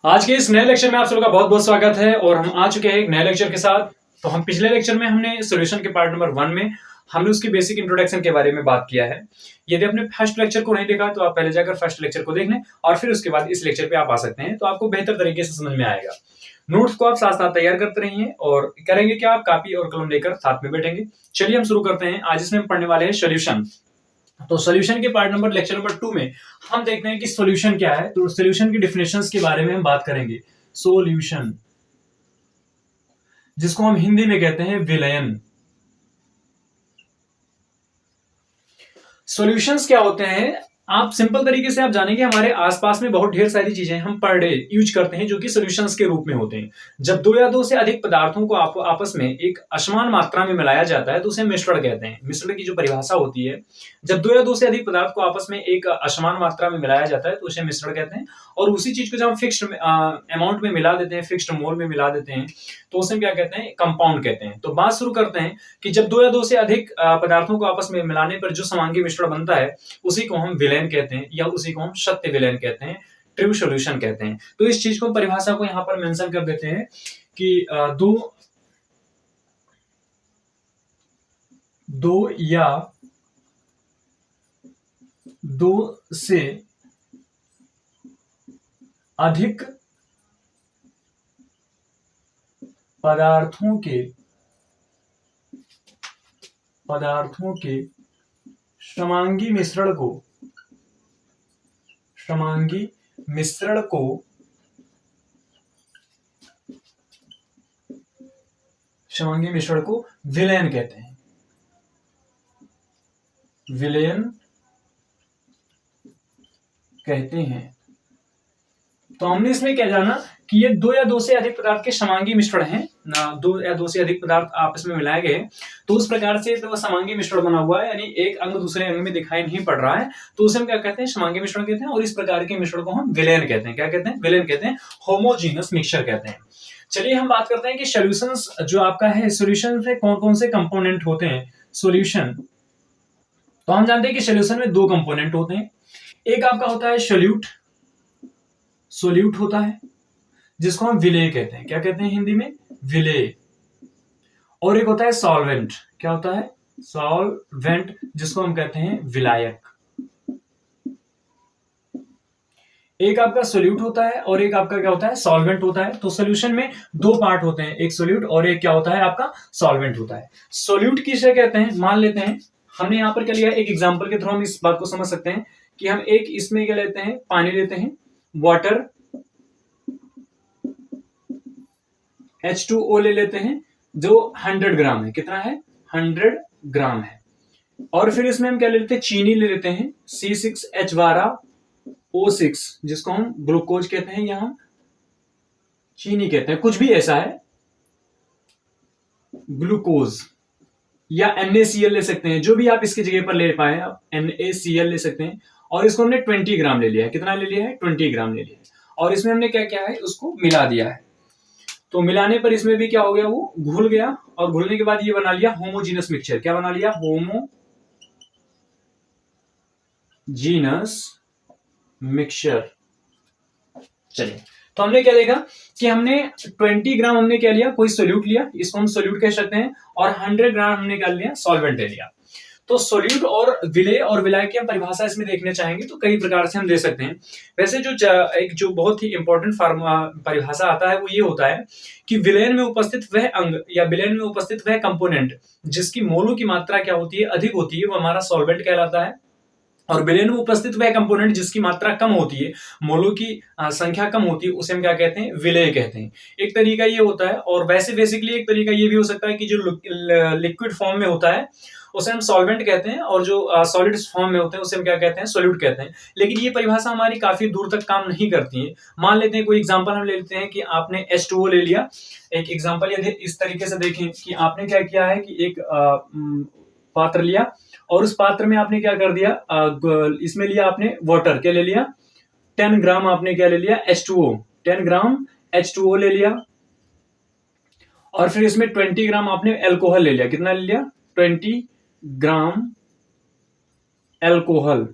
आज के इस नए लेक्चर में आप सबका बहुत बहुत स्वागत है और हम आ चुके हैं एक नए लेक्चर के साथ। तो हम पिछले लेक्चर में हमने सॉल्यूशन के पार्ट नंबर 1 में हमने उसकी बेसिक इंट्रोडक्शन के बारे में बात किया है। यदि आपने फर्स्ट लेक्चर को नहीं देखा तो आप पहले जाकर फर्स्ट लेक्चर को देख लें और फिर उसके बाद इस लेक्चर पे आप आ सकते हैं, तो आपको बेहतर तरीके से समझ में आएगा। नोट्स को आप साथ साथ तैयार करते रहिए और करेंगे क्या, आप कॉपी और कलम लेकर साथ में बैठेंगे। चलिए हम शुरू करते हैं। आज इसमें हम पढ़ने वाले हैं सोल्यूशन। तो सॉल्यूशन के पार्ट नंबर लेक्चर नंबर 2 में हम देखते हैं कि सॉल्यूशन क्या है। तो सॉल्यूशन की डेफिनेशंस के बारे में हम बात करेंगे। सॉल्यूशन, जिसको हम हिंदी में कहते हैं विलयन। सॉल्यूशंस क्या होते हैं, आप सिंपल तरीके से आप जानेंगे। हमारे आसपास में बहुत ढेर सारी चीजें हम पर डे यूज करते हैं जो कि सॉल्यूशंस के रूप में होते हैं। जब दो या दो से अधिक पदार्थों को आपस में एक असमान मात्रा में मिलाया जाता है तो उसे मिश्रण कहते हैं। मिश्रण की जो परिभाषा होती है, जब दो या दो से अधिक पदार्थ को आपस में एक असमान मात्रा में मिलाया जाता है तो उसे मिश्रण कहते हैं। और उसी चीज को जब हम फिक्स्ड अमाउंट में मिला देते हैं, फिक्स्ड मोल में मिला देते हैं, तो उसे क्या कहते हैं, कंपाउंड कहते हैं। तो बात शुरू करते हैं कि जब दो या दो से अधिक पदार्थों को आपस में मिलाने पर जो समांगी मिश्रण बनता है उसी को हम विलयन कहते हैं, या उसी को हम सत्य विलयन कहते हैं, ट्रू सॉल्यूशन कहते हैं। तो इस चीज को, परिभाषा को यहां पर मेंशन कर देते हैं कि दो या दो से अधिक पदार्थों के समांगी मिश्रण को विलयन कहते हैं। विलयन कहते हैं। तो हमने इसमें क्या जाना कि ये दो या दो से अधिक पदार्थ के समांगी मिश्रण हैं ना, दो या दो से अधिक पदार्थ आपस में मिलाए गए तो उस प्रकार से तो समांगी मिश्रण बना हुआ है, यानी एक अंग दूसरे अंग में दिखाई नहीं पड़ रहा है, तो उसे हम क्या कहते हैं, समांगी मिश्रण कहते हैं। और इस प्रकार के मिश्रण को हम विलयन कहते हैं। क्या कहते हैं? विलयन कहते हैं, होमोजीनस मिक्सचर कहते हैं। चलिए हम बात करते हैं कि सॉल्यूशंस जो आपका है, सॉल्यूशन में कौन कौन से कंपोनेंट होते हैं। सॉल्यूशन, तो हम जानते हैं कि सॉल्यूशन में दो कंपोनेंट होते हैं। एक आपका होता है सोल्यूट होता है, जिसको हम विलेय कहते हैं। क्या कहते हैं हिंदी में? विलेय। और एक होता है सॉल्वेंट। क्या होता है? सॉल्वेंट, जिसको हम कहते हैं विलायक। एक आपका सोल्यूट होता है और एक आपका क्या होता है, सॉल्वेंट होता है। तो सोल्यूशन में दो पार्ट होते हैं, एक सोल्यूट और एक क्या होता है, आपका सॉल्वेंट होता है। सोल्यूट किसे कहते हैं, मान लेते हैं हमने यहां पर क्या लिया, एक एग्जांपल के थ्रू हम इस बात को समझ सकते हैं कि हम एक इसमें क्या लेते हैं, पानी लेते हैं, वाटर H2O ले लेते हैं जो 100 ग्राम है। कितना है? 100 ग्राम है। और फिर इसमें हम क्या ले लेते हैं, चीनी ले लेते हैं, C6H12O6, जिसको हम ग्लूकोज कहते हैं या हम चीनी कहते हैं, कुछ भी ऐसा है, ग्लूकोज या NaCl ले सकते हैं, जो भी आप इसकी जगह पर ले पाए आप NaCl ले सकते हैं। और इसको हमने 20 ग्राम ले लिया है। कितना ले लिया है? 20 ग्राम ले लिया है। और इसमें हमने क्या किया है, उसको मिला दिया है। तो मिलाने पर इसमें भी क्या हो गया, वो घुल गया। और घुलने के बाद ये बना लिया होमोजीनस मिक्सचर। क्या बना लिया? Homogeneous mixture. चलिए, तो हमने क्या देखा कि हमने 20 ग्राम हमने क्या लिया, कोई सोल्यूट लिया, इसको हम सोल्यूट कह सकते हैं। और 100 ग्राम हमने क्या लिया, सॉल्वेंट ले लिया। तो सोल्यूट और विलेय और विलायक की हम परिभाषा इसमें देखने चाहेंगे तो कई प्रकार से हम दे सकते हैं। वैसे जो बहुत ही इंपॉर्टेंट परिभाषा आता है वो ये होता है कि विलयन में उपस्थित वह अंग या विलयन में उपस्थित वह कंपोनेंट जिसकी मोलों की मात्रा क्या होती है, अधिक होती है, वो हमारा सॉल्वेंट कहलाता है। और विलयन में उपस्थित वह कंपोनेंट जिसकी मात्रा कम होती है, मोलों की संख्या कम होती है, उसे हम क्या कहते हैं, विलेय कहते हैं। एक तरीका ये होता है। और वैसे बेसिकली एक तरीका ये भी हो सकता है कि जो लिक्विड फॉर्म में होता है उसे हम सॉल्वेंट कहते हैं, और जो सॉलिड फॉर्म में होते हैं उसे हम क्या कहते हैं, सोल्यूट कहते हैं। लेकिन ये परिभाषा हमारी काफी दूर तक काम नहीं करती है। मान लेते हैं कोई एग्जांपल हम ले लेते हैं कि आपने H2O ले लिया। एक एग्जांपल यदि इस तरीके से देखें कि आपने क्या किया है कि एक पात्र लिया और उस पात्र में आपने क्या कर दिया, इसमें लिया आपने वाटर, क्या ले लिया, 10 ग्राम आपने क्या ले लिया, H2O, 10 ग्राम H2O ले लिया। और फिर इसमें 20 ग्राम आपने एल्कोहल ले लिया। कितना ले लिया? 20 ग्राम एल्कोहल।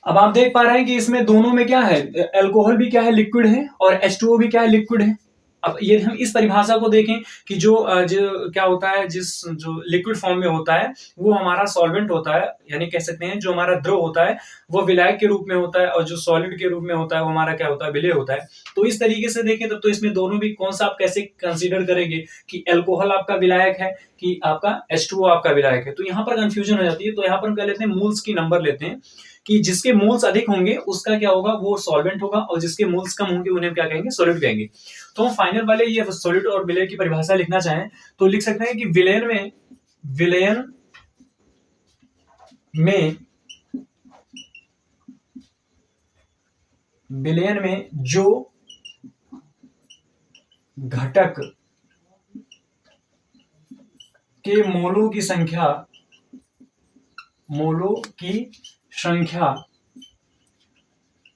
अब आप देख पा रहे हैं कि इसमें दोनों में क्या है, अल्कोहल भी क्या है, लिक्विड है, और H2O भी क्या है, लिक्विड है। अब यदि हम इस परिभाषा को देखें कि जो क्या होता है, जिस जो लिक्विड फॉर्म में होता है वो हमारा सॉल्वेंट होता है, यानी कह सकते हैं जो हमारा द्रव होता है वो विलायक के रूप में होता है, और जो सॉलिड के रूप में होता है वो हमारा क्या होता है, विलेय होता है। तो इस तरीके से देखें तब तो इसमें दोनों भी कौन सा आप कैसे कंसीडर करेंगे कि अल्कोहल आपका विलायक है कि आपका H2O आपका विलायक है। तो यहाँ पर कंफ्यूजन हो जाती है। तो यहाँ पर हम क्या लेते हैं, मोल्स की नंबर लेते हैं कि जिसके मोल्स अधिक होंगे उसका क्या होगा, वो सॉल्वेंट होगा, और जिसके मोल्स कम होंगे उन्हें क्या कहेंगे, सॉलिड कहेंगे। तो हम फाइनल वाले ये सॉलिड और विलेय की परिभाषा लिखना चाहें तो लिख सकते हैं कि विलयन में जो घटक के मोलों की संख्या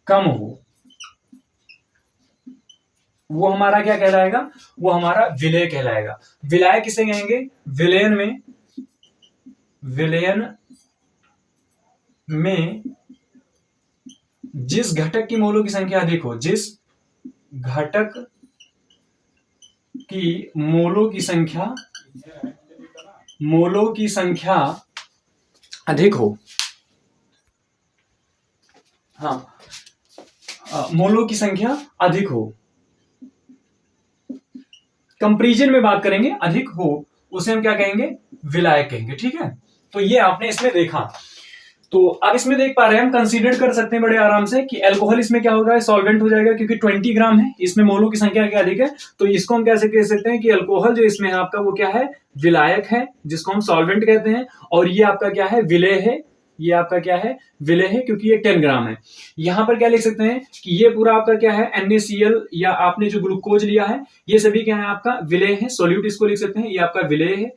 कम हो वो हमारा क्या कहलाएगा, वो हमारा विलेय कहलाएगा। विलाय किसे कहेंगे, विलयन में जिस घटक की मोलों की संख्या अधिक हो, जिस घटक की मोलों की संख्या अधिक हो, हाँ, मोलों की संख्या अधिक हो, कंपैरिजन में बात करेंगे, अधिक हो, उसे हम क्या कहेंगे, विलायक कहेंगे। ठीक है, तो ये आपने इसमें देखा। तो अब इसमें देख पा रहे हैं हम, कंसीडर कर सकते हैं बड़े आराम से कि अल्कोहल इसमें क्या होगा, सॉल्वेंट हो जाएगा, क्योंकि 20 ग्राम है, इसमें मोलों की संख्या क्या अधिक है, तो इसको हम कैसे कह सकते हैं कि अल्कोहल जो इसमें है आपका वो क्या है, विलायक है, जिसको हम सॉल्वेंट कहते हैं, और ये आपका क्या है, विलेय है, ये आपका क्या है, विलेय है, क्योंकि ये 10 ग्राम है। यहां पर क्या लिख सकते हैं कि ये पूरा आपका क्या है, NaCl, या आपने जो ग्लूकोज लिया है ये सभी क्या है, आपका विलेय है, सोल्यूट इसको लिख सकते हैं, ये आपका विलेय है,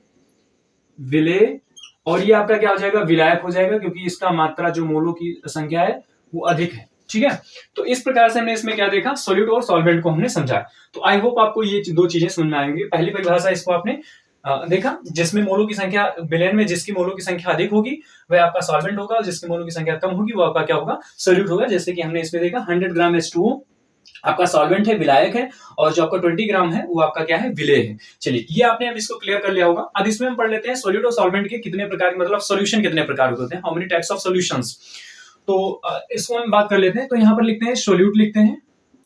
विलेय, और ये आपका क्या हो जाएगा, विलायक हो जाएगा, क्योंकि इसका मात्रा जो मोलों की संख्या है वो अधिक है। ठीक है, तो इस प्रकार से हमने इसमें क्या देखा, सॉल्यूट और सॉल्वेंट को हमने समझा। तो आई होप आपको ये दो चीजें समझ में आएंगी। पहली परिभाषा इसको आपने देखा, जिसमें मोलों की संख्या, विलेयन में जिसकी मोलों की संख्या अधिक होगी वह आपका सॉल्वेंट होगा, और जिसकी मोलों की संख्या कम होगी वो आपका क्या होगा, सॉल्यूट होगा। जैसे कि हमने इसमें देखा 100 ग्राम H2O आपका सॉल्वेंट है, विलायक है, और जो आपका 20 ग्राम है वो आपका क्या है, विलेय है। चलिए, ये आपने अब इसको क्लियर कर लिया होगा। अब इसमें हम पढ़ लेते हैं सॉल्यूट और सॉल्वेंट के कितने प्रकार, मतलब सॉल्यूशन कितने प्रकार के होते हैं, how many types of solutions. तो इसको हम बात कर लेते हैं। तो यहां पर लिखते हैं सोल्यूट, लिखते हैं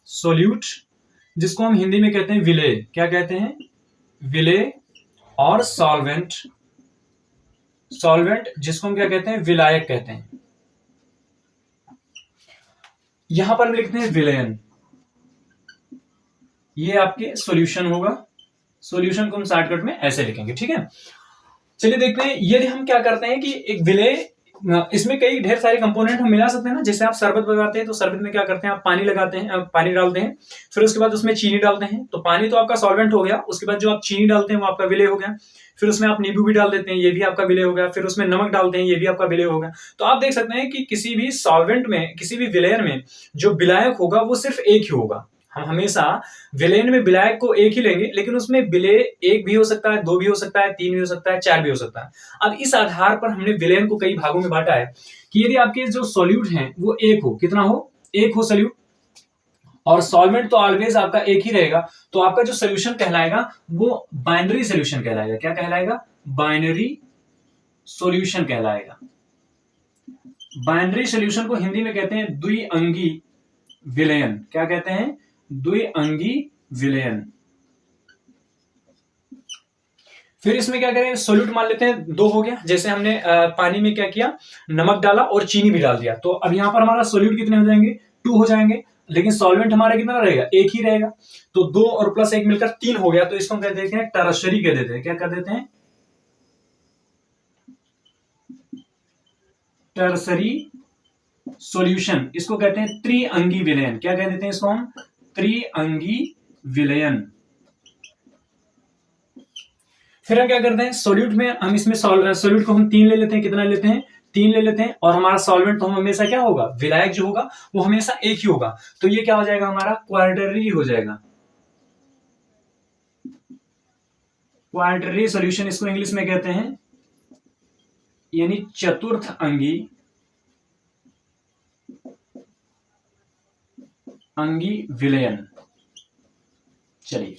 सोल्यूट, जिसको हम हिंदी में कहते हैं विलेय, क्या कहते हैं, विलेय, और सॉल्वेंट जिसको हम क्या कहते हैं, विलायक कहते हैं। यहां पर हम लिखते हैं विलयन, ये आपके सॉल्यूशन होगा। सॉल्यूशन को हम शॉर्टकट में ऐसे लिखेंगे। ठीक है, चलिए देखते हैं, यदि हम क्या करते हैं कि एक विलेय, इसमें कई ढेर सारे कंपोनेंट हम मिला सकते हैं ना। जैसे आप शरबत बनाते हैं तो शरबत में क्या करते हैं, आप पानी लगाते हैं, पानी डालते हैं, फिर उसके बाद उसमें चीनी डालते हैं, तो पानी तो आपका सॉल्वेंट हो गया, उसके बाद जो आप चीनी डालते हैं वो आपका विलेय हो गया, फिर उसमें आप नींबू भी डाल देते हैं, ये भी आपका विलेय हो गया, फिर उसमें नमक डालते हैं, ये भी आपका विलेय हो गया। तो आप देख सकते हैं कि किसी भी सॉल्वेंट में, किसी भी विलेयर में जो विलायक होगा वो सिर्फ एक ही होगा। हम हमेशा विलेन में विलायक को एक ही लेंगे, लेकिन उसमें विलेय एक भी हो सकता है, दो भी हो सकता है, तीन भी हो सकता है, चार भी हो सकता है। अब इस आधार पर हमने विलेन को कई भागों में बांटा है कि यदि आपके जो सॉल्यूट हैं वो एक हो, कितना हो, एक हो सॉल्यूट, और सॉल्वेंट तो ऑलवेज आपका एक ही रहेगा, तो आपका जो सोल्यूशन कहलाएगा वो बाइनरी सोल्यूशन कहलाएगा। क्या कहलाएगा, बाइनरी सॉल्यूशन कहलाएगा। बाइनरी सॉल्यूशन को हिंदी में कहते हैं द्विअंगी विलयन। क्या कहते हैं, द्विअंगी विलयन। फिर इसमें क्या करें, सोल्यूट मान लेते हैं, दो हो गया। जैसे हमने पानी में क्या किया, नमक डाला और चीनी भी डाल दिया, तो अब यहां पर हमारा सोल्यूट कितने हो जाएंगे, 2 हो जाएंगे, लेकिन सॉल्वेंट हमारा कितना रहेगा, एक ही रहेगा। तो 2 और प्लस 1 मिलकर 3 हो गया। तो इसको हम कह देते हैं टरशरी कह देते हैं। क्या कर देते हैं, टरसरी सॉल्यूशन। इसको कहते हैं त्रिअंगी विलयन। क्या कह देते हैं इसको हम, त्रिअंगी विलयन। फिर हम क्या करते हैं, सोल्यूट में हम इसमें सोल्यूट को हम 3 ले लेते हैं, कितना लेते हैं, 3 ले लेते हैं, और हमारा सॉल्वेंट तो हम हमेशा क्या होगा, विलायक जो होगा वो हमेशा एक ही होगा। तो ये क्या हो जाएगा, हमारा क्वार्टररी हो जाएगा, क्वार्टररी सॉल्यूशन इसको इंग्लिश में कहते हैं, यानी चतुर्थ अंगी अंगी विलयन। चलिए,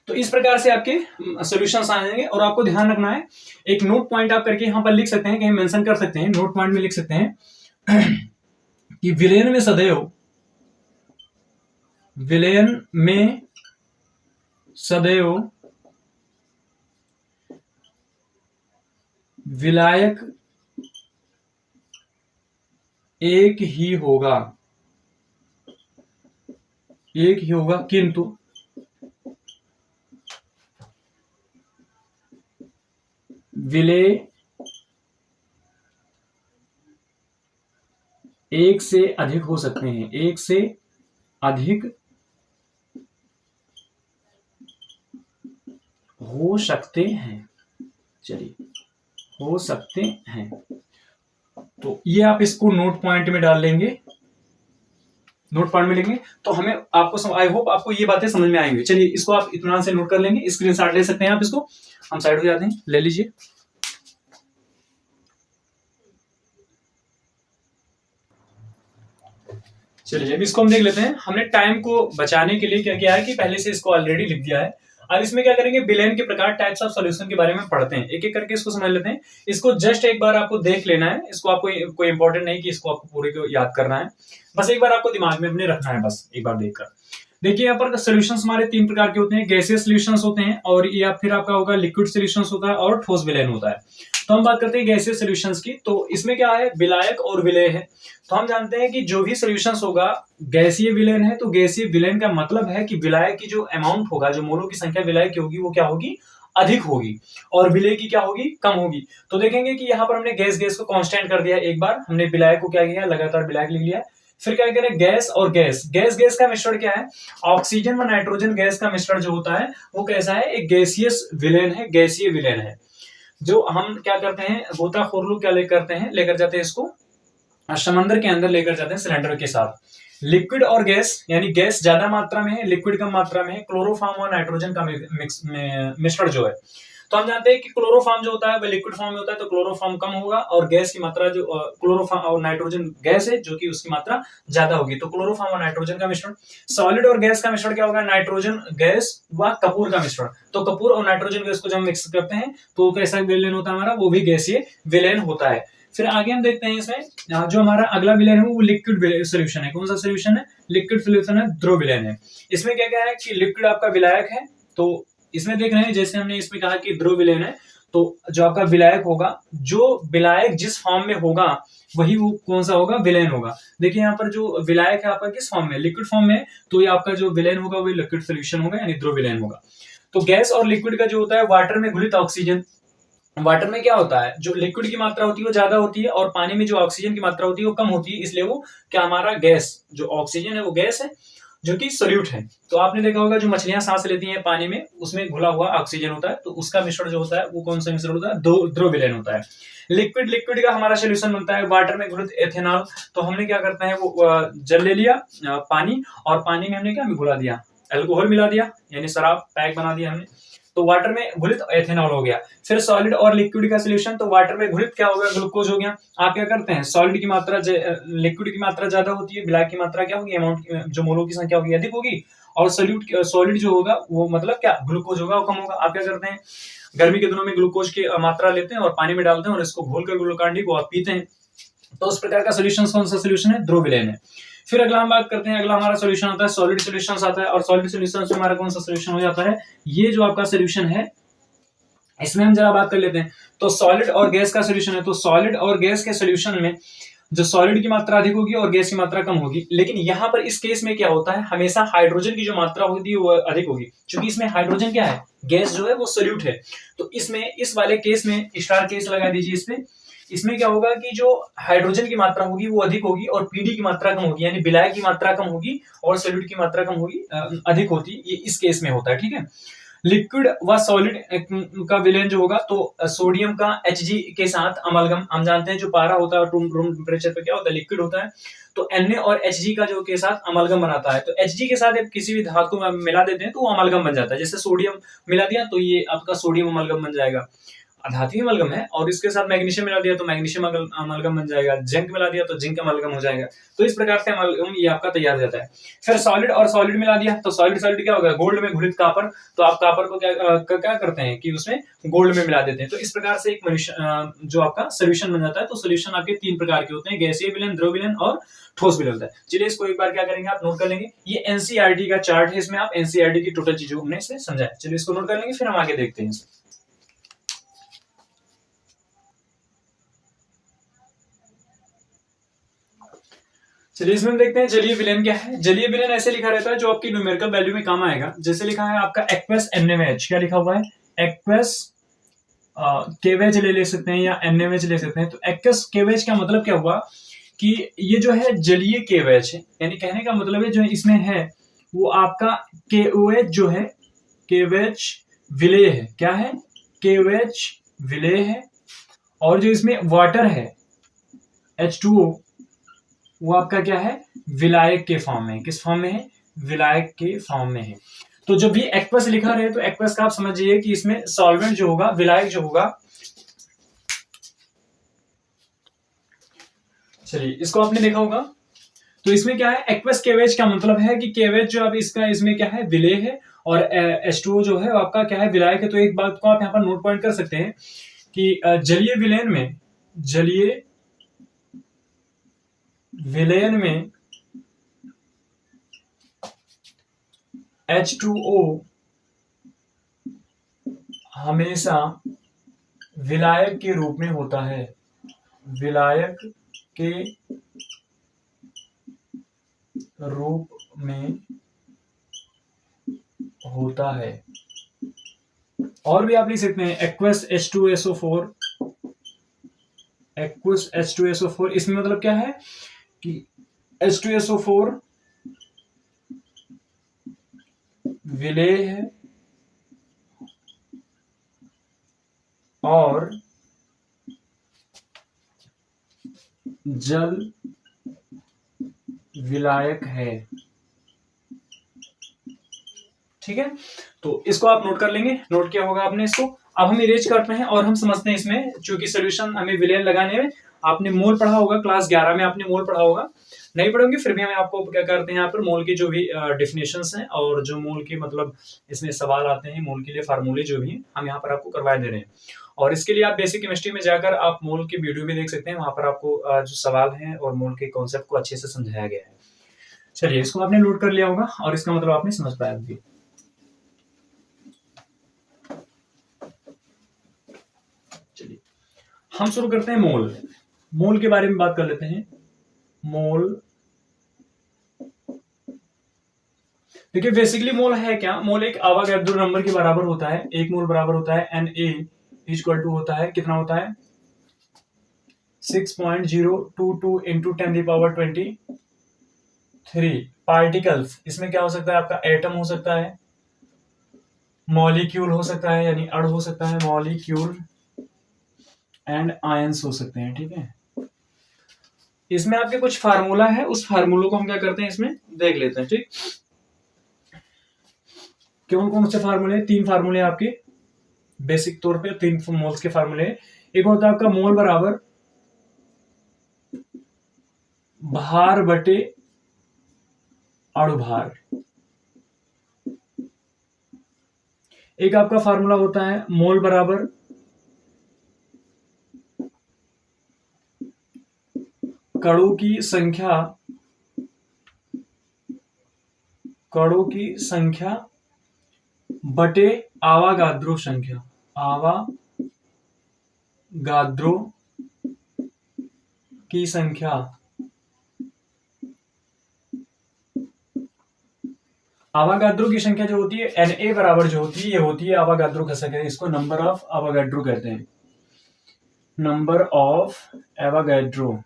तो इस प्रकार से आपके सॉल्यूशंस आ जाएंगे। और आपको ध्यान रखना है, एक नोट पॉइंट आप करके यहां पर लिख सकते हैं, कहीं मेंशन कर सकते हैं, नोट पॉइंट में लिख सकते हैं कि विलयन में सदैव विलायक एक ही होगा, किंतु विलेय एक से अधिक हो सकते हैं, एक से अधिक हो सकते हैं। चलिए, हो सकते हैं, तो ये आप इसको नोट पॉइंट में डाल लेंगे, नोट पॉइंट में लिखेंगे तो हमें आपको आई होप आपको ये बातें समझ में आएंगी। चलिए, इसको आप इत्मीनान से नोट कर लेंगे, स्क्रीनशॉट ले सकते हैं आप इसको। हम साइड हो जाते हैं, ले लीजिए। चलिए, अब इसको हम देख लेते हैं। हमने टाइम को बचाने के लिए क्या किया है कि पहले से इसको ऑलरेडी लिख दिया है। अब इसमें क्या करेंगे, विलेन के प्रकार, टाइप्स ऑफ सॉल्यूशन के बारे में पढ़ते हैं, एक एक करके इसको समझ लेते हैं। इसको जस्ट एक बार आपको देख लेना है, इसको आपको कोई इंपॉर्टेंट नहीं कि इसको आपको पूरे को याद करना है, बस एक बार आपको दिमाग में अपने रखना है, बस एक बार देखकर। देखिए, यहाँ पर सॉल्यूशंस हमारे तीन प्रकार के होते हैं, गैसियस सॉल्यूशंस होते हैं, और या फिर आपका होगा लिक्विड सॉल्यूशंस होता है, और ठोस विलयन होता है। तो हम बात करते हैं गैसियस सॉल्यूशंस की। तो इसमें क्या है, विलायक और विलेय है। तो हम जानते हैं कि जो भी सॉल्यूशंस होगा गैसीय विलयन है, तो गैसीय विलयन का मतलब है कि विलायक की जो अमाउंट होगा, जो मोलों की संख्या विलायक की होगी, वो क्या होगी, अधिक होगी, और विलेय की क्या होगी, कम होगी। तो देखेंगे कि यहाँ पर हमने गैस को कांस्टेंट कर दिया, एक बार हमने विलायक को क्या किया, लगातार विलायक लिख लिया। फिर क्या करें, गैस और गैस का मिश्रण क्या है, ऑक्सीजन व नाइट्रोजन गैस का मिश्रण जो होता है वो कैसा है, एक गैसियस विलयन है, गैसीय विलयन है। जो हम क्या करते हैं, गोताखोर लोग क्या करते हैं, लेकर जाते हैं इसको समंदर के अंदर, लेकर जाते हैं सिलेंडर के साथ। लिक्विड और गैस, यानी गैस ज्यादा मात्रा में है, लिक्विड कम मात्रा में है, क्लोरोफॉर्म और नाइट्रोजन का मिश्रण जो है। तो हम जानते हैं कि क्लोरोफॉर्म जो होता है वह लिक्विड फॉर्म में होता है, तो क्लोरोफॉर्म कम होगा, और गैस की मात्रा जो क्लोरोफॉर्म और नाइट्रोजन गैस है जो कि उसकी मात्रा ज्यादा होगी, तो क्लोरोफॉर्म और नाइट्रोजन का मिश्रण। सॉलिड और गैस का मिश्रण क्या होगा, नाइट्रोजन गैस व कपूर का मिश्रण। तो कपूर और नाइट्रोजन गैस को जब मिक्स करते हैं तो कैसा विलयन होता है हमारा, वो भी गैसीय विलयन होता है। फिर आगे हम देखते हैं, इसमें जो हमारा अगला विलयन है वो लिक्विड सोल्यूशन है। कौन सा सोल्यूशन है, लिक्विड सोल्यूशन है, ध्रुव विलयन है। इसमें क्या क्या है कि लिक्विड आपका विलायक है, तो इसमें देख रहे हैं जैसे हमने इसमें कहा कि ध्रुव विलयन है, तो जो आपका विलायक होगा, जो विलायक जिस फॉर्म में होगा वही वो कौन सा होगा, विलयन होगा। देखिए यहाँ पर जो विलायक है आपका किस फॉर्म में, लिक्विड फॉर्म में, तो ये आपका जो विलयन होगा वो लिक्विड सोल्यूशन होगा, यानी ध्रुव विलयन होगा। तो गैस और लिक्विड का जो होता है, वाटर में घुलित ऑक्सीजन, वाटर में क्या होता है, जो लिक्विड की मात्रा होती है वो ज्यादा होती है, और पानी में जो ऑक्सीजन की मात्रा होती है वो कम होती है, इसलिए वो क्या हमारा गैस, जो ऑक्सीजन है वो गैस है जो कि सोल्यूट है। तो आपने देखा होगा जो मछलियां सांस लेती हैं पानी में, उसमें घुला हुआ ऑक्सीजन होता है, तो उसका मिश्रण जो होता है वो कौन सा मिश्रण होता है, ध्रुव विलयन होता है। लिक्विड का हमारा सोल्यूशन बनता है वाटर में घुलित एथेनॉल। तो हमने क्या करते हैं, वो जल ले लिया, पानी, और पानी में हमने क्या घुला दिया, अल्कोहल मिला दिया, यानी शराब पैक बना दिया हमने, तो वाटर में घुलित एथेनॉल हो गया। फिर सॉलिड और लिक्विड का सोल्यूशन, तो वाटर में घुलित क्या हो गया, ग्लूकोज हो गया। आप क्या करते हैं, सॉलिड की मात्रा, लिक्विड की मात्रा ज्यादा होती है, ब्लैक की मात्रा क्या होगी, अमाउंट जो मोलों की संख्या होगी अधिक होगी, और सॉलिड जो होगा वो मतलब क्या, ग्लूकोज होगा वो कम होगा। आप क्या करते हैं, गर्मी के दिनों में ग्लूकोज की मात्रा लेते हैं और पानी में डालते हैं और इसको घोलकर ग्लूकोन डी को आप पीते हैं। तो उस प्रकार का सोल्यूशन कौन सा सोल्यूशन है, ध्रुव विलयन है। फिर अगला हम बात करते हैं, अगला हमारा सोल्यूशन आता है सॉलिड सोल्यूशन आता है, और सॉलिड सोल्यूशन से हमारा कौन सा सोल्यूशन हो जाता है, ये जो आपका सोल्यूशन है, इसमें हम जरा बात कर लेते हैं। तो सॉलिड और गैस का सोल्यूशन है, तो सॉलिड और गैस के सोल्यूशन में जो सॉलिड की मात्रा अधिक होगी और गैस की मात्रा कम होगी, लेकिन यहाँ पर इस केस में क्या होता है, हमेशा हाइड्रोजन की जो मात्रा होती है वो अधिक होगी, क्योंकि इसमें हाइड्रोजन क्या है, गैस जो है वो सोल्यूट है। तो इसमें इस वाले केस में स्टार केस लगा दीजिए इसमें। इसमें क्या होगा कि जो हाइड्रोजन की मात्रा होगी वो अधिक होगी और पीडी की मात्रा कम होगी, यानी विलायक की मात्रा कम होगी और सोल्यूट की मात्रा कम होगी, अधिक होती, ये इस केस में होता है, ठीक है। लिक्विड व सॉलिड का विलयन जो होगा, तो सोडियम का Hg के साथ अमलगम, हम जानते हैं जो पारा होता है रूम टेम्परेचर पे क्या होता है, लिक्विड होता है, तो Na और Hg का जो के साथ अमलगम बनाता है। तो Hg के साथ आप किसी भी धातु में मिला देते हैं तो वो अमलगम बन जाता है, जैसे सोडियम मिला दिया तो ये आपका सोडियम अमलगम बन जाएगा। धात्विक अमलगम है और इसके साथ मैग्नीशियम मिला दिया तो मैग्नीशियम अमलगम बन जाएगा, जिंक मिला दिया तो जिंक अमलगम हो जाएगा। तो इस प्रकार से अमलगम ये आपका तैयार हो जाता है। फिर सॉलिड और सॉलिड मिला दिया तो सॉलिड सॉलिड क्या होगा, गोल्ड में घुलित कापर, तो आप कापर को क्या करते हैं कि उसमें गोल्ड में मिला देते हैं। तो इस प्रकार से एक जो आपका सोल्यूशन बन जाता है। तो सोल्यूशन आपके 3 प्रकार के होते हैं, गैसीय विलयन, द्रव विलयन और ठोस विलयन होता है। चलिए इसको एक बार क्या करेंगे, आप नोट कर लेंगे। ये एनसीईआरटी का चार्ट है, इसमें आप एनसीईआरटी की टोटल चीजों हमने इसमें समझा। चलिए इसको नोट कर लेंगे, फिर हम आगे देखते हैं। चलिए इसमें देखते हैं जलीय विलयन क्या है। जलीय विलयन ऐसे लिखा रहता है जो आपकी न्यूमेरिकल वैल्यू में काम आएगा। जैसे लिखा है आपका एक्वस NaOH, क्या लिखा हुआ है, एक्वस KOH ले सकते हैं या NaOH ले सकते हैं। तो एक्वस KOH का मतलब क्या हुआ कि ये जो है जलीय KOH है, यानी कहने का मतलब है जो इसमें है वो आपका KOH जो है, KOH विलेय है। क्या है, KOH विलेय है। और जो इसमें वाटर है H2O, वो आपका क्या है, विलायक के फॉर्म में। किस फॉर्म में है, विलायक के फॉर्म में है। तो जब भी एक्वस लिखा रहे तो एक्वस का आप समझिए कि इसमें सॉल्वेंट जो होगा, विलायक जो होगा, चलिए इसको आपने देखा होगा। तो इसमें क्या है, एक्वस KOH का मतलब है कि KOH जो अब इसका इसमें क्या है, विलेय है, और H2O जो है आपका क्या है, विलायक है। तो एक बात को आप यहाँ पर नोट पॉइंट कर सकते हैं कि जलीय विलयन में H2O हमेशा विलायक के रूप में होता है, विलायक के रूप में होता है। और भी आप लिख सकते हैं एक्वस H2SO4, एक्वस H2SO4। इसमें मतलब क्या है कि H2SO4 विलेय है और जल विलायक है। ठीक है, तो इसको आप नोट कर लेंगे, नोट किया होगा आपने इसको। अब हम इरेज करते हैं और हम समझते हैं इसमें, चूंकि सोल्यूशन हमें विलयन लगाने में आपने मोल पढ़ा होगा, क्लास 11 में आपने मोल पढ़ा होगा, नहीं पढ़ोगे फिर भी हम आपको क्या करते हैं यहाँ पर मोल की जो भी डेफिनेशंस हैं और जो मोल के मतलब इसमें सवाल आते हैं, मोल के लिए फार्मूले जो भी हैं हम यहाँ पर आपको करवा दे रहे हैं। और इसके लिए आप बेसिक केमिस्ट्री में जाकर आप मोल की वीडियो भी देख सकते हैं, वहां पर आपको जो सवाल हैं और मोल के कॉन्सेप्ट को अच्छे से समझाया गया है। चलिए इसको आपने नोट कर लिया होगा और इसका मतलब आपने समझ पाया होगी। चलिए हम शुरू करते हैं मोल। मोल के बारे में बात कर लेते हैं। मोल, देखिए बेसिकली मोल है क्या, मोल एक आवागैड्रो नंबर के बराबर होता है। एक मोल बराबर होता है Na इक्वल टू होता है, कितना होता है, 6.022 इंटू 10⁻23 पार्टिकल्स। इसमें क्या हो सकता है, आपका एटम हो सकता है, मॉलिक्यूल हो सकता है यानी अणु हो सकता है, मॉलिक्यूल एंड आयंस हो सकते हैं। ठीक है, इसमें आपके कुछ फार्मूला है, उस फार्मूलों को हम क्या करते हैं इसमें देख लेते हैं। ठीक, कौन कौन से फार्मूले, 3 फार्मूले आपके बेसिक तौर पे, 3 मोल्स के फार्मूले। एक होता है आपका मोल बराबर भार बटे अणुभार। एक आपका फार्मूला होता है मोल बराबर कणों की संख्या बटे आवागाद्रो संख्या, आवागाद्रो की संख्या। आवागाद्रो की संख्या जो होती है Na बराबर जो होती है, ये होती है आवागाद्रो का संख्या, इसको नंबर ऑफ आवागाद्रो कहते हैं, नंबर ऑफ एवागैड्रो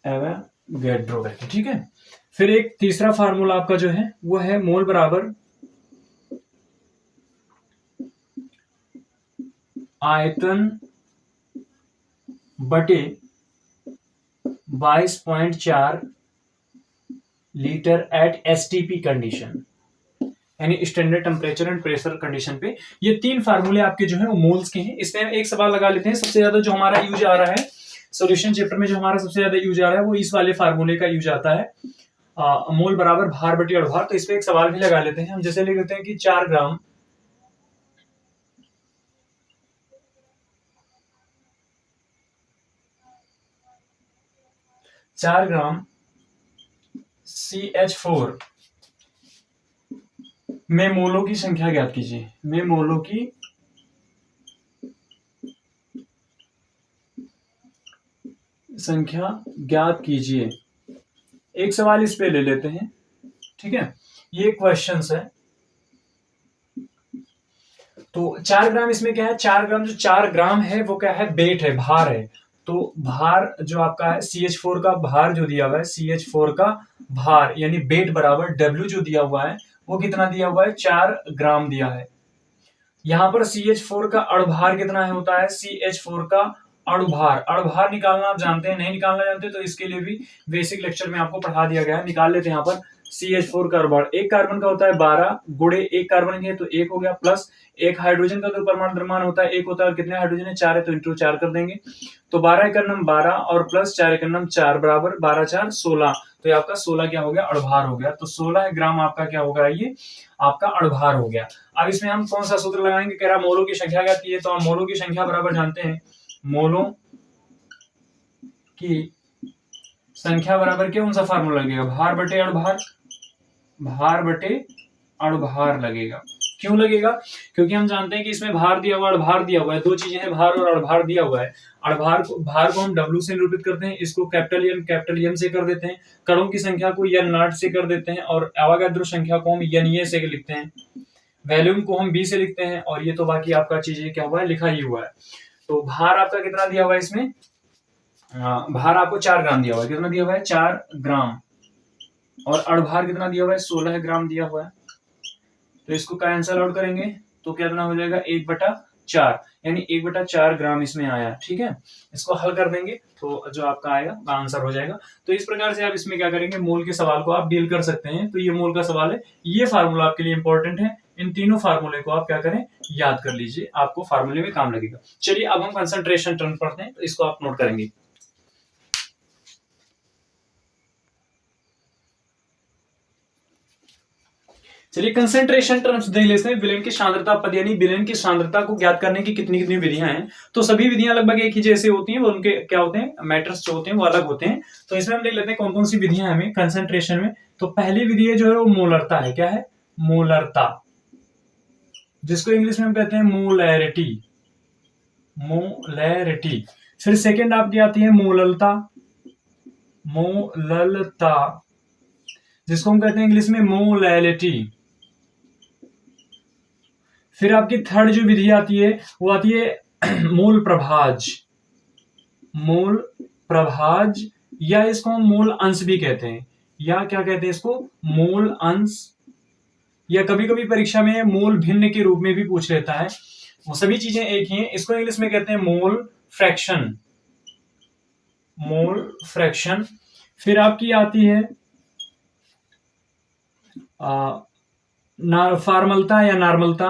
कहते हैं। ठीक है, फिर एक तीसरा फार्मूला आपका जो है वो है मोल बराबर आयतन बटे 22.4 लीटर एट STP कंडीशन। यानी standard temperature and pressure condition पे। ये 3 फार्मूले आपके जो है वो मोल्स के हैं। इसमें एक सवाल लगा लेते हैं, सबसे ज्यादा जो हमारा यूज आ रहा है सॉल्यूशन चैप्टर में, जो हमारा सबसे ज्यादा यूज आ रहा है वो इस वाले फार्मूले का यूज आता है, मोल बराबर भार बटे अणुभार। तो इस पे एक सवाल भी लगा लेते हैं हम, जैसे लिख लेते हैं कि 4 ग्राम CH4 में मोलों की संख्या ज्ञात कीजिए। में मोलों की संख्या ज्ञात कीजिए। एक सवाल इस पे ले लेते हैं, ठीक है, ये क्वेश्चन है। तो 4 ग्राम इसमें क्या है, 4 ग्राम, जो 4 ग्राम है वो क्या है, वेट है, भार है। तो भार जो आपका है CH4 का भार जो दिया हुआ है, CH4 का भार यानी वेट बराबर W जो दिया हुआ है वो कितना दिया हुआ है, 4 ग्राम दिया है। यहाँ पर CH4 का अणुभार कितना है होता है, CH4 का अणुभार, अणुभार निकालना आप जानते हैं, नहीं निकालना जानते तो इसके लिए भी बेसिक लेक्चर में आपको पढ़ा दिया गया है। निकाल लेते हैं यहाँ पर CH4 का अणुभार, एक कार्बन का होता है 12 गुणे एक कार्बन के तो 1 हो गया, प्लस एक हाइड्रोजन का तो परमाणु द्रव्यमान होता है 1 होता है, और कितने हाइड्रोजन है 4 है, तो इंटू 4 कर देंगे। तो 12 एक नम 12 और प्लस 4 एक नम 4 बराबर 12 4 16। तो ये आपका 16 क्या हो गया, अणुभार हो गया। तो 16 ग्राम आपका क्या होगा, ये आपका अणुभार हो गया। अब इसमें हम कौन सा सूत्र लगाएंगे, कह रहा मोलों की संख्या क्या है, तो हम मोलों की संख्या बराबर जानते हैं, मोलों की संख्या बराबर कौन सा फार्मूला लगेगा, भार बटे अणुभार, भार बटे अणुभार लगेगा। क्यों लगेगा, क्योंकि हम जानते हैं कि इसमें भार दिया हुआ, अणुभार दिया हुआ है, दो चीजें हैं, भार और अणुभार दिया हुआ है। अणुभार को, भार को हम W से निरूपित करते हैं, इसको कैपिटल M से कर देते हैं, कणों की संख्या को N नॉट से कर देते हैं, और अवोगाद्रो संख्या को हम NA से लिखते हैं, वॉल्यूम को हम B से लिखते हैं, और ये तो बाकी आपका चीजें क्या हुआ है, लिखा ही हुआ है। तो भार आपका कितना दिया हुआ है इसमें, भार आपको 4 ग्राम दिया हुआ है, कितना दिया हुआ है 4 ग्राम, और अणुभार कितना दिया हुआ है 16 ग्राम दिया हुआ है। तो इसको कैंसल आउट करेंगे तो कितना हो जाएगा 1/4, यानी 1/4 ग्राम इसमें आया, ठीक है। इसको हल कर देंगे तो जो आपका आएगा वो आंसर हो जाएगा। तो इस प्रकार से आप इसमें क्या करेंगे, मोल के सवाल को आप डील कर सकते हैं। तो ये मोल का सवाल है, ये फार्मूला आपके लिए इंपॉर्टेंट है। इन तीनों फार्मूले को आप क्या करें, याद कर लीजिए, आपको फार्मूले में काम लगेगा। चलिए अब हम कंसंट्रेशन टर्म पढ़ते हैं, तो इसको आप नोट करेंगे। चलिए कंसेंट्रेशन टर्म्स देख लेते हैं। विलेन की सांद्रता पद यानी विलेन की सांद्रता को ज्ञात करने की कितनी कितनी विधियां हैं। तो सभी विधियां लगभग एक ही जैसे होती हैं, वो उनके क्या होते हैं, मैटर्स जो होते हैं वो अलग होते हैं। तो इसमें हम देख लेते हैं कौन कौन सी विधियां हमें कंसेंट्रेशन में। तो पहली विधि जो है वो मोलरता है। क्या है, मोलरता, जिसको इंग्लिश में हम कहते हैं मोलैरिटी, मोलैरिटी। फिर सेकेंड आपकी आती है मोललता, मोललता, जिसको हम कहते हैं इंग्लिश में मोलैलिटी। फिर आपकी थर्ड जो विधि आती है वो आती है मोल प्रभाज, मोल प्रभाज, या इसको हम मोल अंश भी कहते हैं, या क्या कहते हैं इसको, मोल अंश, या कभी कभी परीक्षा में मोल भिन्न के रूप में भी पूछ लेता है। वो सभी चीजें एक ही हैं। इसको इंग्लिश में कहते हैं मोल फ्रैक्शन, मोल फ्रैक्शन। फिर आपकी आती है फार्मलता या नॉर्मलता,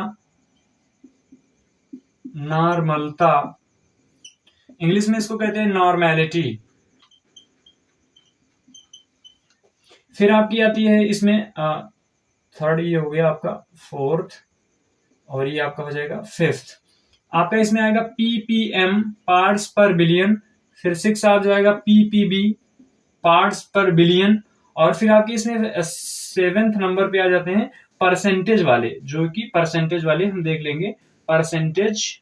नॉर्मलता, इंग्लिश में इसको कहते हैं नॉर्मैलिटी। फिर आपकी आती है इसमें थर्ड, ये हो गया आपका फोर्थ, और ये आपका हो जाएगा फिफ्थ। आपका इसमें आएगा ppm पार्ट्स पर बिलियन, फिर 6 आ जाएगा ppb पार्ट्स पर बिलियन, और फिर आपकी इसमें 7th नंबर पे आ जाते हैं परसेंटेज वाले, जो कि परसेंटेज वाले हम देख लेंगे, परसेंटेज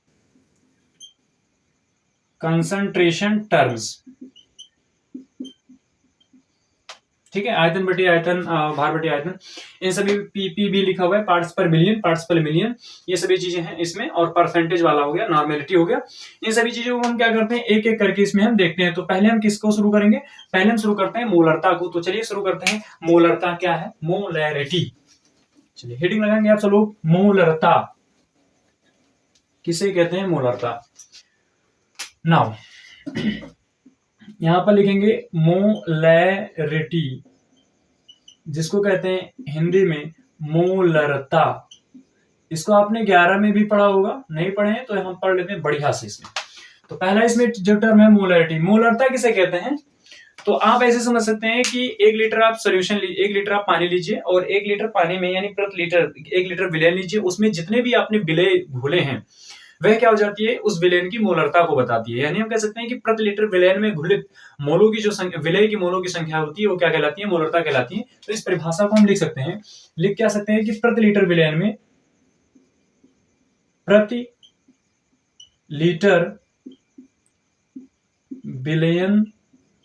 कंसंट्रेशन टर्म्स, ठीक है। आयतन बटे आयतन, भार बटे आयतन, इन सभी पीपीबी लिखा हुआ है, पार्ट्स पर बिलियन, पार्ट्स पर मिलियन, ये सभी चीजें हैं इसमें। और परसेंटेज वाला हो गया, नॉर्मेलिटी हो गया। इन सभी चीजों को हम क्या करते हैं, एक एक करके इसमें हम देखते हैं। तो पहले हम किसको शुरू करेंगे, पहले हम शुरू करते हैं मोलरता को। तो चलिए शुरू करते हैं। मोलरता क्या है, मोलैरिटी। चलिए हेडिंग लगाएंगे आप सब लोग, मोलरता किसे कहते हैं, मोलरता। नाउ यहां पर लिखेंगे मोलैरिटी, जिसको कहते हैं हिंदी में मोलरता। इसको आपने 11 में भी पढ़ा होगा, नहीं पढ़े हैं तो हम पढ़ लेते हैं बढ़िया से इसमें। तो पहला इसमें जो टर्म है मोलरिटी, मोलरता किसे कहते हैं? तो आप ऐसे समझ सकते हैं कि 1 लीटर आप सोल्यूशन 1 लीटर आप पानी लीजिए और 1 लीटर पानी में यानी प्रति लीटर 1 लीटर विलेन लीजिए, उसमें जितने भी आपने विलेय घोले हैं वह क्या हो जाती है, उस विलेन की मोलरता को बताती है। यानी हम कह सकते हैं कि प्रति लीटर विलेन में घुलित मोलों की जो विलेय की मोलों की संख्या होती है वो क्या कहलाती है, मोलरता कहलाती है। तो इस परिभाषा को हम लिख सकते हैं, लिख क्या सकते हैं कि प्रति लीटर विलेन में, प्रति लीटर विलेयन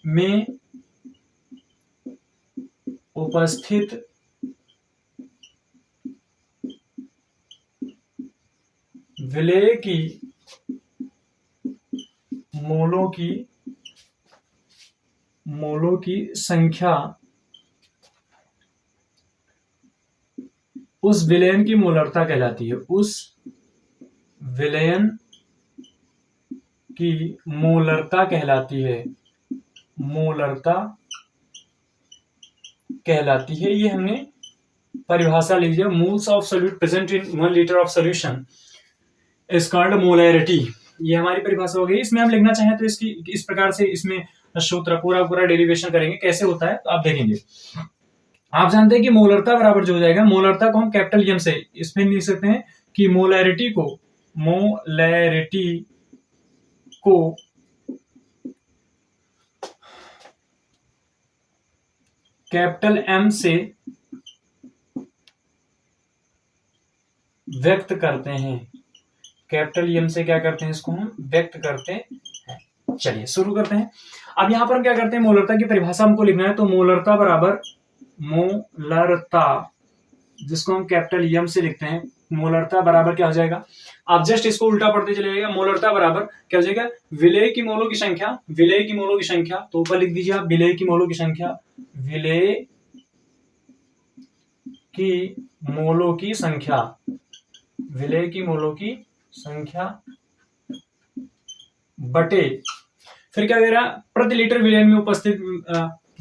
में उपस्थित विलेय की मोलों की संख्या उस विलेयन की मोलरता कहलाती है, उस विलेयन की मोलरता कहलाती है, मोलरता कहलाती है। ये हमने परिभाषा लीजिए, moles of solute present in 1 litre of solution is called molarity. ये हमारी परिभाषा हो गई। इसमें हम लिखना चाहें तो इसकी इस प्रकार से इसमें सूत्र पूरा डेरिवेशन करेंगे, कैसे होता है तो आप देखेंगे। आप जानते हैं कि मोलरता बराबर जो हो जाएगा, मोलरता को हम कैपिटल एम से इसमें लिख सकते हैं कि मोलैरिटी को कैपिटल एम से व्यक्त करते हैं, कैपिटल एम से क्या करते हैं, इसको हम व्यक्त करते हैं। चलिए शुरू करते हैं। अब यहां पर हम क्या करते हैं, मोलरता की परिभाषा हमको लिखना है, तो मोलरता बराबर मोलरता, जिसको हम कैपिटल एम से लिखते हैं, मोलरता बराबर क्या हो जाएगा, आप जस्ट इसको उल्टा पढ़ते चले जाएगा। मोलरता बराबर क्या हो जाएगा, विलेय की मोलों की संख्या, विलेय की मोलों की संख्या, तो ऊपर लिख दीजिए आप विलेय की मोलों की संख्या, विलेय की मोलों की संख्या, विलेय की मोलों की संख्या बटे, फिर क्या कह रहा, प्रति लीटर विलेन में उपस्थित,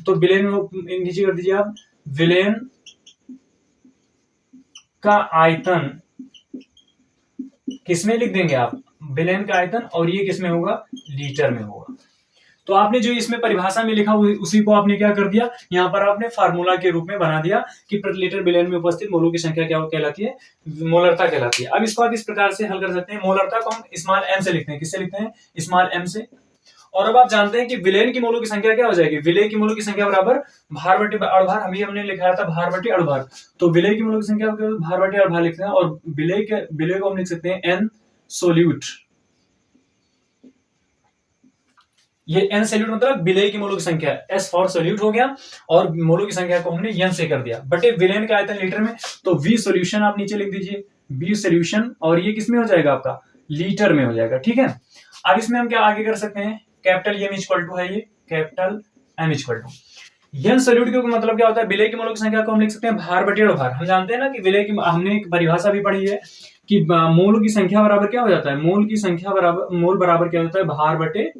तो विलेन में नीचे कर दीजिए आप, विलेन का आयतन, किसमें लिख देंगे आप, विलेन का आयतन, और ये किसमें होगा, लीटर में होगा। तो आपने जो इसमें परिभाषा में लिखा उसी को आपने क्या कर दिया, यहाँ पर आपने फार्मूला के रूप में बना दिया कि प्रति लीटर विलेन में उपस्थित मोलों की संख्या क्या कहलाती है, मोलरता कहलाती है। अब इसको आप इस प्रकार से हल कर सकते हैं, मोलरता को हम स्मॉल एम से लिखते हैं, किससे लिखते हैं, स्मॉल एम से। और अब आप जानते हैं कि विलेन की मोलों की संख्या क्या हो जाएगी, विलेय की मोलों की संख्या बराबर भार बटे अणुभार, अभी हमने लिखा था भार बटे अणुभार, तो विलेय की मोलों की संख्या भार बटे अणुभार लिखते हैं, और विलेय को हम लिख सकते हैं एन सोल्यूट। ये एन सोल्यूट मतलब विलेय की मोलों की संख्या, एस फॉर सोल्यूट हो गया, और मोलों की संख्या को हमने एन से कर दिया, बटे विलेन का आयतन लीटर में, तो वी सोल्यूशन आप नीचे लिख दीजिए, बी सोल्यूशन, और ये किसमें हो जाएगा आपका, लीटर में हो जाएगा। ठीक है, अब इसमें हम क्या आगे कर सकते हैं, कैपिटल एम इक्वल टू है, ये capital M equal to N सोल्यूट का मतलब क्या होता है, विलेय की मोलों की संख्या को हम लिख सकते हैं भार बटे अणुभार। हम जानते हैं ना कि विलेय की, हमने एक परिभाषा भी पढ़ी है कि मोल की संख्या बराबर क्या हो जाता है, मोल की संख्या बराबर, मोल बराबर क्या होता है, भार बटे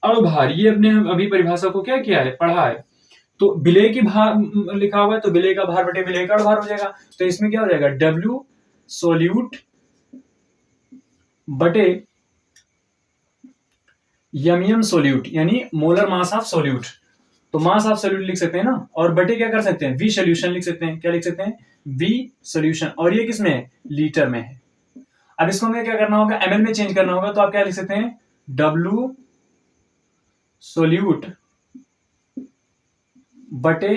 अणुभार। ये अपने हम अभी परिभाषा को क्या किया है, पढ़ा है। तो विलेय की भार लिखा हुआ है, तो विलेय का भार बटे विलेय का अणुभार हो जाएगा, तो इसमें क्या हो जाएगा, डब्ल्यू सोल्यूट बटे यम सोल्यूट, यानी मोलर मास ऑफ सोल्यूट, तो मास ऑफ सोल्यूट लिख सकते हैं ना, और बटे क्या कर सकते हैं, वी सोल्यूशन लिख सकते हैं, क्या लिख सकते हैं, वी सोल्यूशन, और ये किसमें है, लीटर में है। अब इसको हमें क्या करना होगा, एमएल में चेंज करना होगा, तो आप क्या लिख सकते हैं, डब्ल्यू सोल्यूट बटे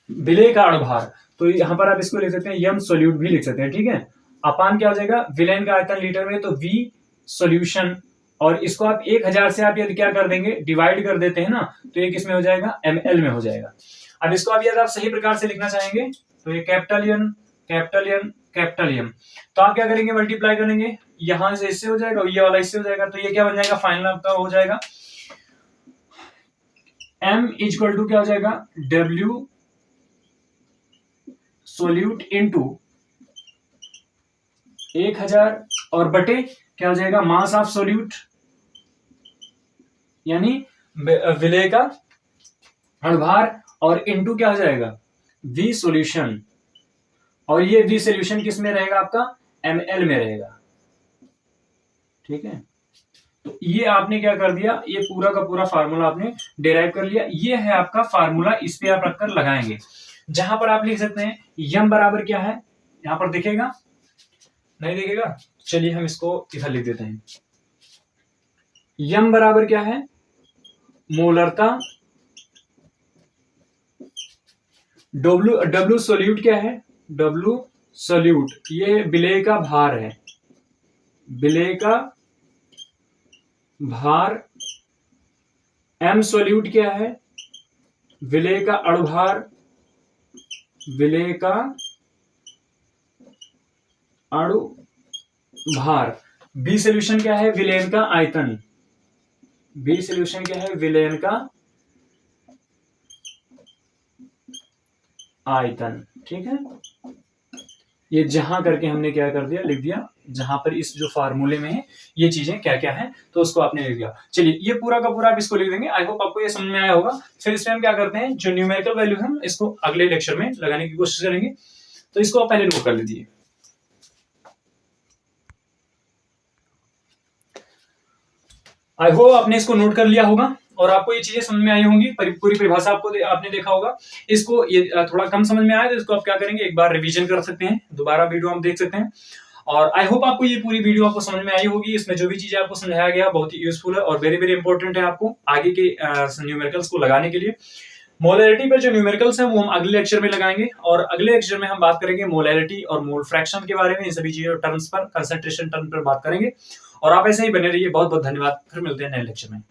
विलेय का अणुभार, तो यहां पर आप इसको लिख सकते हैं यम सोल्यूट भी लिख सकते हैं। ठीक है, अपान क्या हो जाएगा, विलेन का आयतन लीटर में, तो वी सोल्यूशन, और इसको आप 1000 से आप यदि क्या कर देंगे, डिवाइड कर देते हैं ना, तो ये किसमें हो जाएगा, एमएल में हो जाएगा। अब इसको आप यदि आप सही प्रकार से लिखना चाहेंगे, तो ये capital N capital N capital M, तो आप क्या करेंगे, मल्टीप्लाई करेंगे, यहां से इससे हो जाएगा, ये वाला इससे हो जाएगा, तो ये क्या बन जाएगा, फाइनल आपका हो जाएगा m इक्वल टू क्या हो जाएगा, W सोल्यूट इंटू 1000, और बटे क्या हो जाएगा, मास ऑफ सोल्यूट, यानी विलेय का अणुभार, और इंटू क्या हो जाएगा, V सॉल्यूशन, और ये V सॉल्यूशन किस में रहेगा आपका, ml में रहेगा, ठीक है। तो ये आपने क्या कर दिया, ये पूरा का पूरा फार्मूला आपने डिराइव कर लिया। ये है आपका फार्मूला, इस पे आप रखकर लगाएंगे। जहां पर आप लिख सकते हैं यम बराबर क्या है, यहां पर दिखेगा, नहीं दिखेगा, चलिए हम इसको इधर लिख देते हैं। यम बराबर क्या है, मोलरता, डब्लू सोल्यूट क्या है, डब्लू सोल्यूट ये विलेय का भार है, विलेय का भार। एम सोल्यूट क्या है, विलेय का अणुभार, विलेय का अणुभार। बी सोल्यूशन क्या है, विलयन का आयतन, बी सोल्यूशन क्या है, विलयन का आयतन, ठीक है। ये जहां करके हमने क्या कर दिया, लिख दिया, जहां पर इस जो फार्मूले में है ये चीजें क्या क्या है, तो उसको आपने लिख दिया। चलिए ये पूरा का पूरा आप इसको लिख देंगे। आई होप आपको ये समझ में आया होगा। फिर इसमें हम क्या करते हैं, जो न्यूमेरिकल वैल्यू हम इसको अगले लेक्चर में लगाने की कोशिश करेंगे, तो इसको आप पहले नोट कर लीजिए। आई होप आपने इसको नोट कर लिया होगा और आपको ये चीजें समझ में आई होंगी, पूरी परिभाषा आपको आपने देखा होगा। इसको ये थोड़ा कम समझ में आया तो इसको आप क्या करेंगे, एक बार रिवीजन कर सकते हैं, दोबारा वीडियो हम देख सकते हैं। और आई होप आपको ये पूरी वीडियो आपको समझ में आई होगी। इसमें जो भी चीजें आपको समझाया गया बहुत ही यूजफुल है और वेरी वेरी इंपॉर्टेंट है आपको आगे के न्यूमेरिकल्स को लगाने के लिए। मोलैरिटी पर जो न्यूमेरिकल्स हैं वो हम अगले लेक्चर में लगाएंगे और अगले लेक्चर में हम बात करेंगे मोलैरिटी और मोल फ्रैक्शन के बारे में, इन सभी चीजों टर्म्स पर, कंसंट्रेशन टर्म पर बात करेंगे। और आप ऐसे ही बने रहिए। बहुत बहुत धन्यवाद, फिर मिलते हैं नए लेक्चर में।